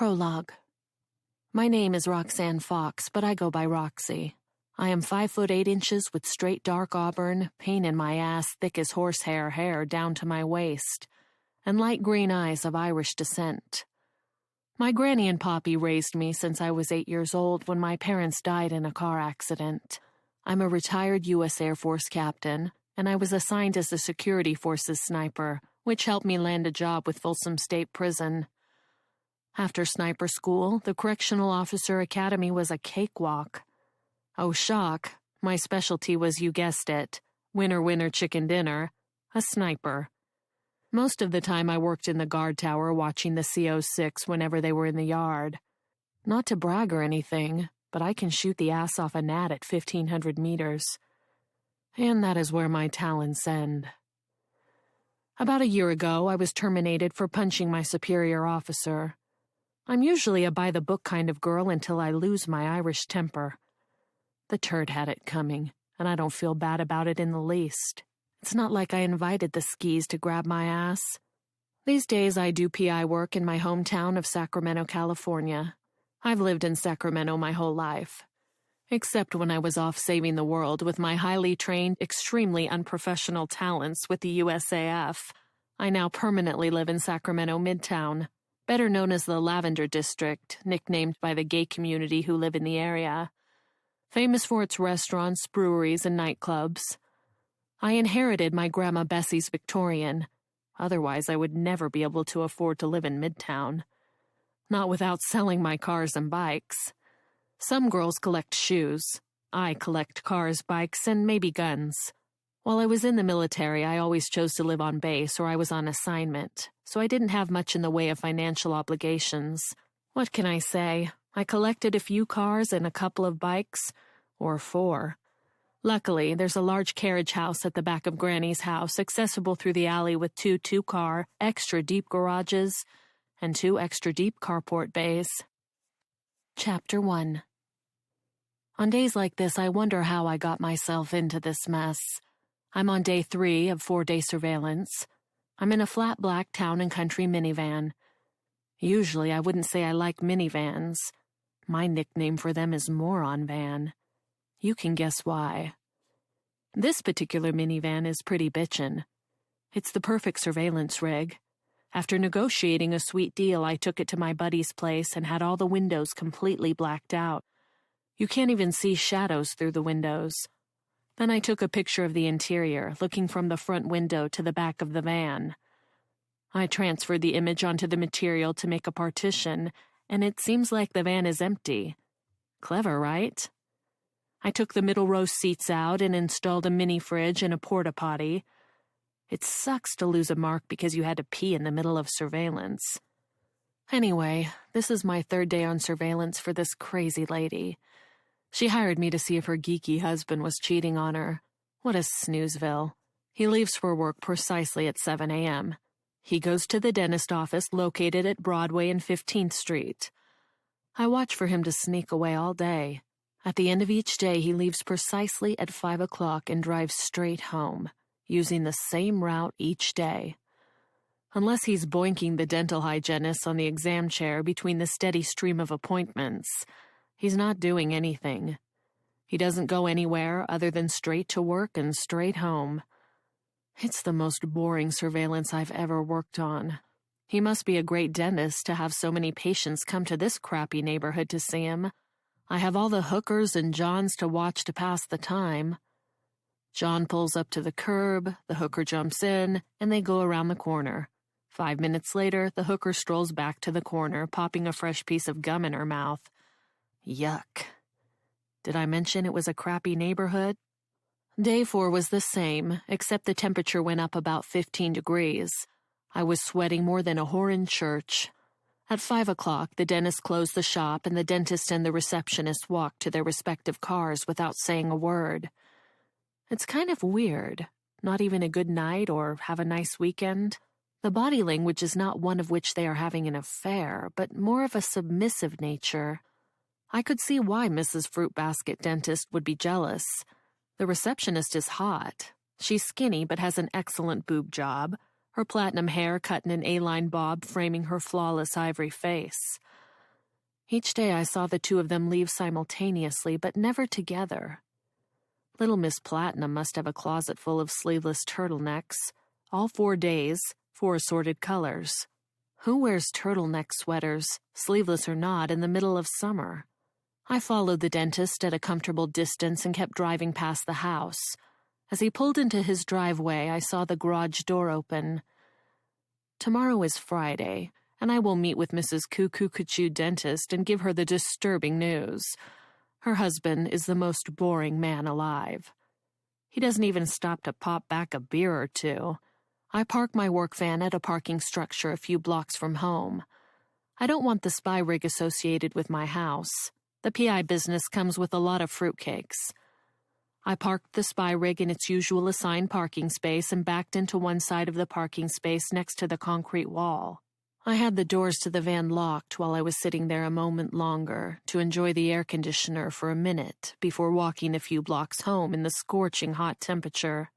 Prologue. My name is Roxanne Fox, but I go by Roxy. I am 5'8" with straight dark auburn, pain in my ass thick as horsehair hair down to my waist, and light green eyes of Irish descent. My granny and poppy raised me since I was 8 years old when my parents died in a car accident. I'm a retired U.S. Air Force captain, and I was assigned as the security forces sniper, which helped me land a job with Folsom State Prison. After sniper school, the Correctional Officer Academy was a cakewalk. Oh, shock, my specialty was, you guessed it, winner winner chicken dinner, a sniper. Most of the time I worked in the guard tower watching the CO6 whenever they were in the yard. Not to brag or anything, but I can shoot the ass off a gnat at 1,500 meters. And that is where my talents end. About a year ago, I was terminated for punching my superior officer. I'm usually a by-the-book kind of girl until I lose my Irish temper. The turd had it coming, and I don't feel bad about it in the least. It's not like I invited the skis to grab my ass. These days I do PI work in my hometown of Sacramento, California. I've lived in Sacramento my whole life. Except when I was off saving the world with my highly trained, extremely unprofessional talents with the USAF. I now permanently live in Sacramento Midtown, better known as the Lavender District, nicknamed by the gay community who live in the area. Famous for its restaurants, breweries, and nightclubs. I inherited my Grandma Bessie's Victorian. Otherwise, I would never be able to afford to live in Midtown. Not without selling my cars and bikes. Some girls collect shoes. I collect cars, bikes, and maybe guns. While I was in the military, I always chose to live on base or I was on assignment, so I didn't have much in the way of financial obligations. What can I say? I collected a few cars and a couple of bikes, or 4. Luckily, there's a large carriage house at the back of Granny's house, accessible through the alley with 2 two-car, extra-deep garages and 2 extra-deep carport bays. Chapter 1. On days like this, I wonder how I got myself into this mess. I'm on day 3 of 4-day surveillance. I'm in a flat black town and country minivan. Usually, I wouldn't say I like minivans. My nickname for them is Moron Van. You can guess why. This particular minivan is pretty bitchin'. It's the perfect surveillance rig. After negotiating a sweet deal, I took it to my buddy's place and had all the windows completely blacked out. You can't even see shadows through the windows. Then I took a picture of the interior, looking from the front window to the back of the van. I transferred the image onto the material to make a partition, and it seems like the van is empty. Clever, right? I took the middle row seats out and installed a mini fridge and a porta potty. It sucks to lose a mark because you had to pee in the middle of surveillance. Anyway, this is my 3rd day on surveillance for this crazy lady. She hired me to see if her geeky husband was cheating on her. What a snoozeville. He leaves for work precisely at 7 a.m. He goes to the dentist office located at Broadway and 15th Street. I watch for him to sneak away all day. At the end of each day, he leaves precisely at 5 o'clock and drives straight home, using the same route each day. Unless he's boinking the dental hygienist on the exam chair between the steady stream of appointments, he's not doing anything. He doesn't go anywhere other than straight to work and straight home. It's the most boring surveillance I've ever worked on. He must be a great dentist to have so many patients come to this crappy neighborhood to see him. I have all the hookers and Johns to watch to pass the time. John pulls up to the curb, the hooker jumps in, and they go around the corner. 5 minutes later, the hooker strolls back to the corner, popping a fresh piece of gum in her mouth. Yuck. Did I mention it was a crappy neighborhood? Day 4 was the same, except the temperature went up about 15 degrees. I was sweating more than a whore in church. At 5 o'clock, the dentist closed the shop and the dentist and the receptionist walked to their respective cars without saying a word. It's kind of weird. Not even a good night or have a nice weekend. The body language is not one of which they are having an affair, but more of a submissive nature. I could see why Mrs. Fruit Basket Dentist would be jealous. The receptionist is hot. She's skinny but has an excellent boob job, her platinum hair cut in an A-line bob framing her flawless ivory face. Each day I saw the two of them leave simultaneously, but never together. Little Miss Platinum must have a closet full of sleeveless turtlenecks, all 4 days, 4 assorted colors. Who wears turtleneck sweaters, sleeveless or not, in the middle of summer? I followed the dentist at a comfortable distance and kept driving past the house. As he pulled into his driveway, I saw the garage door open. Tomorrow is Friday, and I will meet with Mrs. Cuckoo-Cuckoo Dentist and give her the disturbing news. Her husband is the most boring man alive. He doesn't even stop to pop back a beer or two. I park my work van at a parking structure a few blocks from home. I don't want the spy rig associated with my house. The PI business comes with a lot of fruitcakes. I parked the spy rig in its usual assigned parking space and backed into one side of the parking space next to the concrete wall. I had the doors to the van locked while I was sitting there a moment longer to enjoy the air conditioner for a minute before walking a few blocks home in the scorching hot temperature.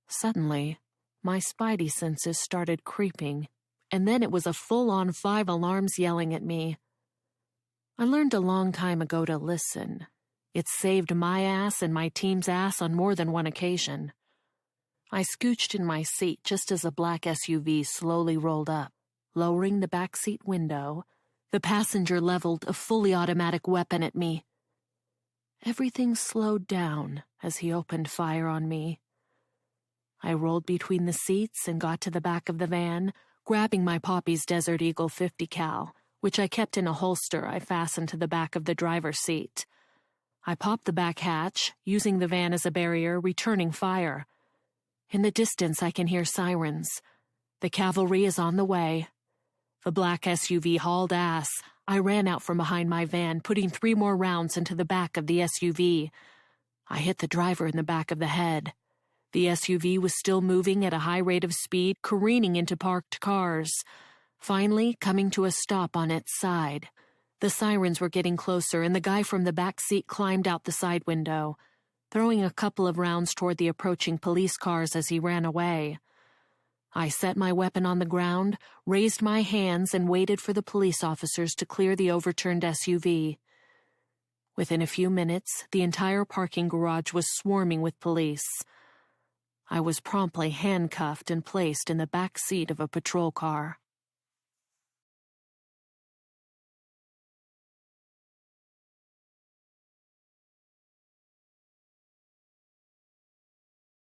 Suddenly, my spidey senses started creeping, and then it was a full-on 5 alarms yelling at me. I learned a long time ago to listen. It saved my ass and my team's ass on more than one occasion. I scooched in my seat just as a black SUV slowly rolled up. Lowering the backseat window, the passenger leveled a fully automatic weapon at me. Everything slowed down as he opened fire on me. I rolled between the seats and got to the back of the van, grabbing my Poppy's Desert Eagle 50 cal, which I kept in a holster I fastened to the back of the driver's seat. I popped the back hatch, using the van as a barrier, returning fire. In the distance I can hear sirens. The cavalry is on the way. The black SUV hauled ass. I ran out from behind my van, putting 3 more rounds into the back of the SUV. I hit the driver in the back of the head. The SUV was still moving at a high rate of speed, careening into parked cars, finally coming to a stop on its side. The sirens were getting closer, and the guy from the back seat climbed out the side window, throwing a couple of rounds toward the approaching police cars as he ran away. I set my weapon on the ground, raised my hands, and waited for the police officers to clear the overturned SUV. Within a few minutes, the entire parking garage was swarming with police. I was promptly handcuffed and placed in the back seat of a patrol car.